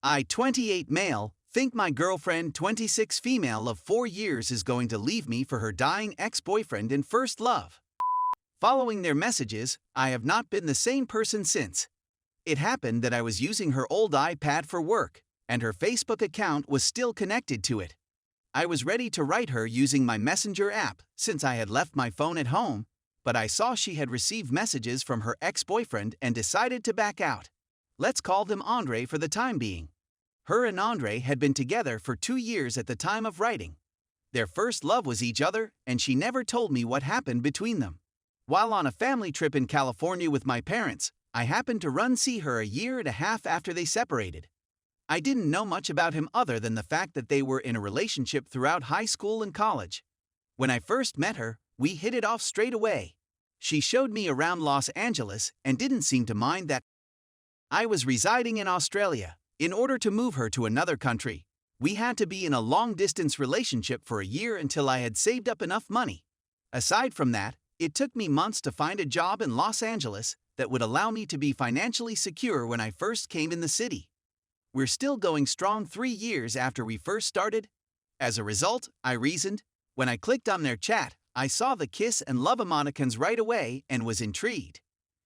I, 28 male, think my girlfriend, 26 female of 4 years is going to leave me for her dying ex-boyfriend in first love. Following their messages, I have not been the same person since. It happened that I was using her old iPad for work, and her Facebook account was still connected to it. I was ready to write her using my Messenger app since I had left my phone at home, but I saw she had received messages from her ex-boyfriend and decided to back out. Let's call him Andre for the time being. Her and Andre had been together for 2 years at the time of writing. Their first love was each other, and she never told me what happened between them. While on a family trip in California with my parents, I happened to see her a year and a half after they separated. I didn't know much about him other than the fact that they were in a relationship throughout high school and college. When I first met her, we hit it off straight away. She showed me around Los Angeles and didn't seem to mind that I was residing in Australia. In order to move her to another country, we had to be in a long-distance relationship for a year until I had saved up enough money. Aside from that, it took me months to find a job in Los Angeles that would allow me to be financially secure when I first came in the city. We're still going strong 3 years after we first started. As a result, I reasoned, when I clicked on their chat, I saw the kiss and love emoticons right away and was intrigued.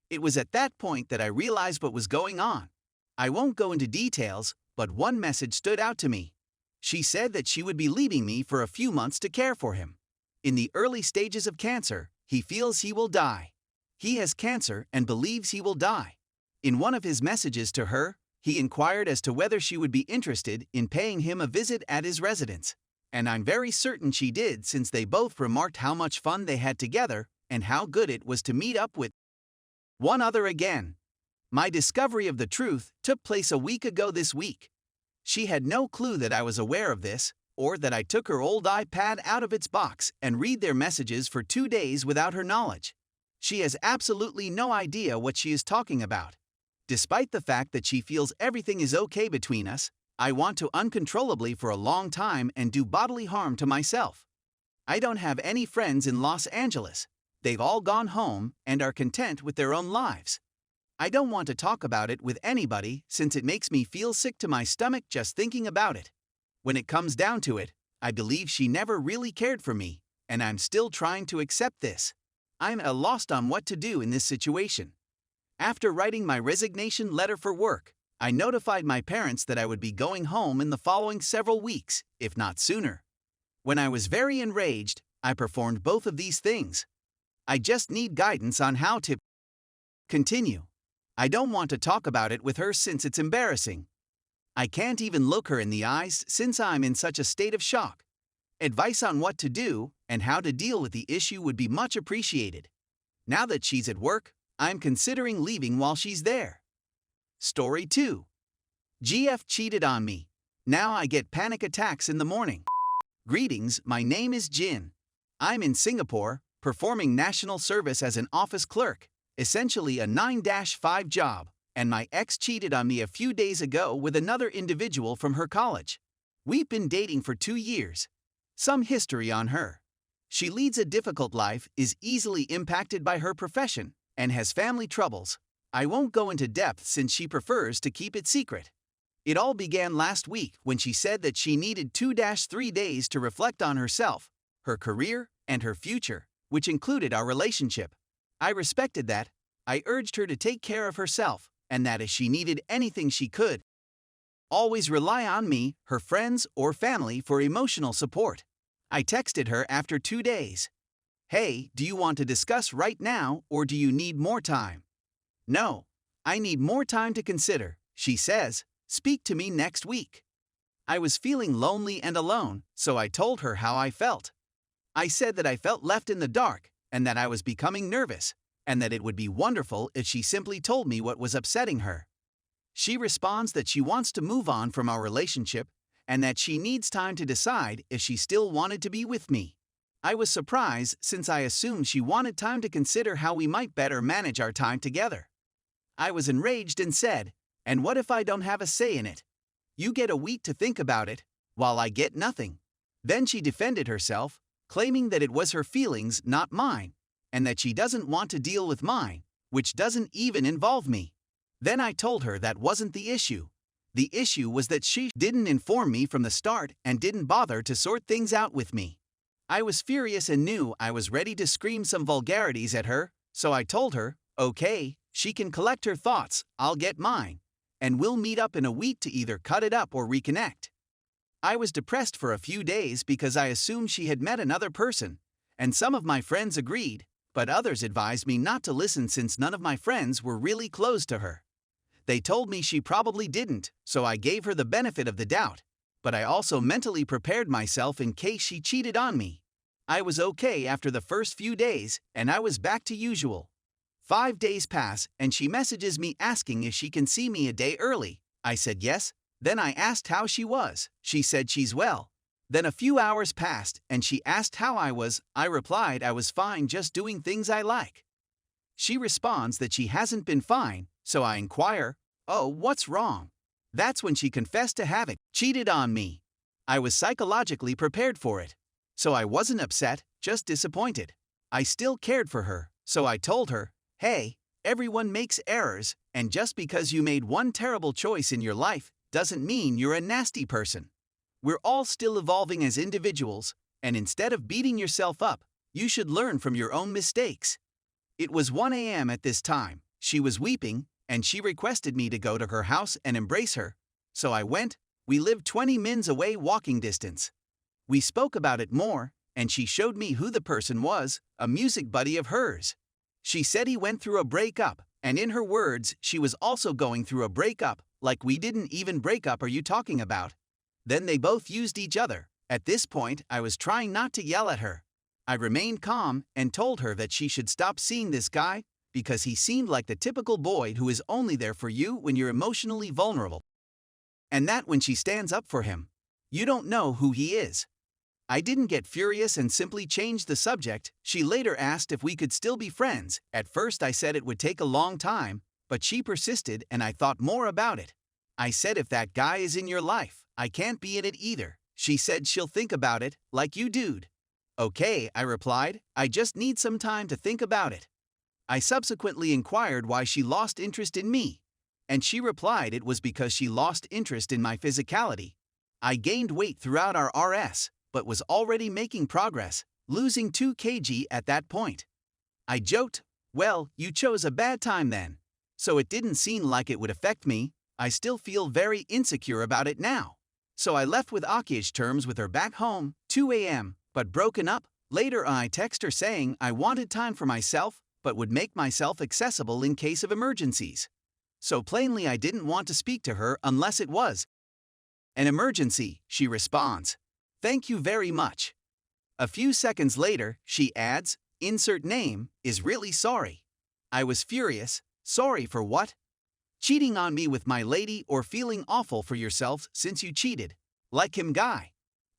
It was at that point that I realized what was going on. I won't go into details, but one message stood out to me. She said that she would be leaving me for a few months to care for him. In the early stages of cancer, he feels he will die. He has cancer and believes he will die. In one of his messages to her, he inquired as to whether she would be interested in paying him a visit at his residence. And I'm very certain she did, since they both remarked how much fun they had together and how good it was to meet up with one other again. My discovery of the truth took place a week ago this week. She had no clue that I was aware of this, or that I took her old iPad out of its box and read their messages for 2 days without her knowledge. She has absolutely no idea what she is talking about. Despite the fact that she feels everything is okay between us, I want to uncontrollably for a long time and do bodily harm to myself. I don't have any friends in Los Angeles. They've all gone home and are content with their own lives. I don't want to talk about it with anybody since it makes me feel sick to my stomach just thinking about it. When it comes down to it, I believe she never really cared for me, and I'm still trying to accept this. I'm at a loss on what to do in this situation. After writing my resignation letter for work, I notified my parents that I would be going home in the following several weeks, if not sooner. When I was very enraged, I performed both of these things. I just need guidance on how to continue. I don't want to talk about it with her since it's embarrassing. I can't even look her in the eyes since I'm in such a state of shock. Advice on what to do and how to deal with the issue would be much appreciated. Now that she's at work, I'm considering leaving while she's there. Story 2. GF cheated on me. Now I get panic attacks in the morning. Greetings, my name is Jin. I'm in Singapore, performing national service as an office clerk, essentially a 9-5 job, and my ex cheated on me a few days ago with another individual from her college. We've been dating for 2 years. Some history on her. She leads a difficult life, is easily impacted by her profession, and has family troubles. I won't go into depth since she prefers to keep it secret. It all began last week when she said that she needed 2-3 days to reflect on herself, her career, and her future, which included our relationship. I respected that. I urged her to take care of herself, and that if she needed anything she could always rely on me, her friends, or family for emotional support. I texted her after 2 days. Hey, do you want to discuss right now or do you need more time? No, I need more time to consider, she says. Speak to me next week. I was feeling lonely and alone, so I told her how I felt. I said that I felt left in the dark and that I was becoming nervous, and that it would be wonderful if she simply told me what was upsetting her. She responds that she wants to move on from our relationship and that she needs time to decide if she still wanted to be with me. I was surprised since I assumed she wanted time to consider how we might better manage our time together. I was enraged and said, "And what if I don't have a say in it? You get a week to think about it, while I get nothing." Then she defended herself, claiming that it was her feelings, not mine, and that she doesn't want to deal with mine, which doesn't even involve me. Then I told her that wasn't the issue. The issue was that she didn't inform me from the start and didn't bother to sort things out with me. I was furious and knew I was ready to scream some vulgarities at her, so I told her, okay, she can collect her thoughts, I'll get mine, and we'll meet up in a week to either cut it up or reconnect. I was depressed for a few days because I assumed she had met another person, and some of my friends agreed, but others advised me not to listen since none of my friends were really close to her. They told me she probably didn't, so I gave her the benefit of the doubt, but I also mentally prepared myself in case she cheated on me. I was okay after the first few days, and I was back to usual. 5 days pass, and she messages me asking if she can see me a day early. I said yes. Then I asked how she was. She said she's well. Then a few hours passed, and she asked how I was. I replied I was fine, just doing things I like. She responds that she hasn't been fine, so I inquire, oh, what's wrong? That's when she confessed to having cheated on me. I was psychologically prepared for it. So I wasn't upset, just disappointed. I still cared for her, so I told her, hey, everyone makes errors, and just because you made one terrible choice in your life doesn't mean you're a nasty person. We're all still evolving as individuals, and instead of beating yourself up, you should learn from your own mistakes. It was 1 a.m. at this time. She was weeping, and she requested me to go to her house and embrace her. So I went. We lived 20 minutes away walking distance. We spoke about it more, and she showed me who the person was, a music buddy of hers. She said he went through a breakup, and in her words, she was also going through a breakup, like we didn't even break up, are you talking about? Then they both used each other. At this point, I was trying not to yell at her. I remained calm and told her that she should stop seeing this guy because he seemed like the typical boy who is only there for you when you're emotionally vulnerable. And that when she stands up for him, you don't know who he is. I didn't get furious and simply changed the subject. She later asked if we could still be friends. At first I said it would take a long time, but she persisted and I thought more about it. I said if that guy is in your life, I can't be in it either. She said she'll think about it, like you dude. Okay, I replied, I just need some time to think about it. I subsequently inquired why she lost interest in me, and she replied it was because she lost interest in my physicality. I gained weight throughout our RS, but was already making progress, losing 2 kg at that point. I joked, well, you chose a bad time then. So it didn't seem like it would affect me. I still feel very insecure about it now. So I left with awkward terms with her back home, 2 a.m., but broken up. Later I text her saying I wanted time for myself, but would make myself accessible in case of emergencies. So plainly I didn't want to speak to her unless it was an emergency. She responds, thank you very much. A few seconds later, she adds, insert name, is really sorry. I was furious. Sorry for what? Cheating on me with my lady or feeling awful for yourself since you cheated? Like him guy.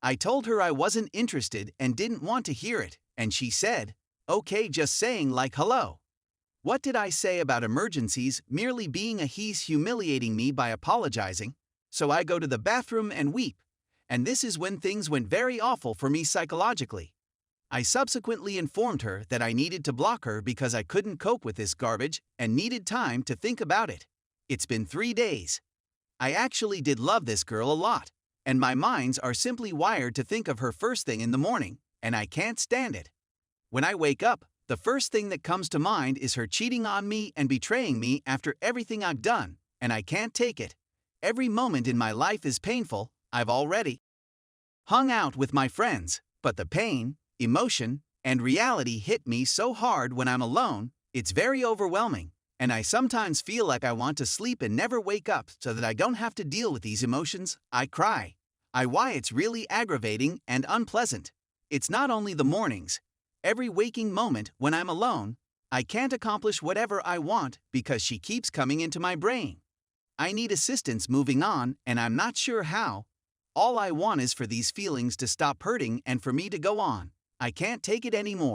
I told her I wasn't interested and didn't want to hear it, and she said, okay, just saying like hello. What did I say about emergencies merely being a he's humiliating me by apologizing? So I go to the bathroom and weep, and this is when things went very awful for me psychologically. I subsequently informed her that I needed to block her because I couldn't cope with this garbage and needed time to think about it. It's been 3 days. I actually did love this girl a lot, and my minds are simply wired to think of her first thing in the morning, and I can't stand it. When I wake up, the first thing that comes to mind is her cheating on me and betraying me after everything I've done, and I can't take it. Every moment in my life is painful. I've already hung out with my friends, but the pain, emotion, and reality hit me so hard when I'm alone, it's very overwhelming, and I sometimes feel like I want to sleep and never wake up so that I don't have to deal with these emotions. I cry. Why it's really aggravating and unpleasant. It's not only the mornings. Every waking moment when I'm alone, I can't accomplish whatever I want because she keeps coming into my brain. I need assistance moving on, and I'm not sure how. All I want is for these feelings to stop hurting and for me to go on. I can't take it anymore.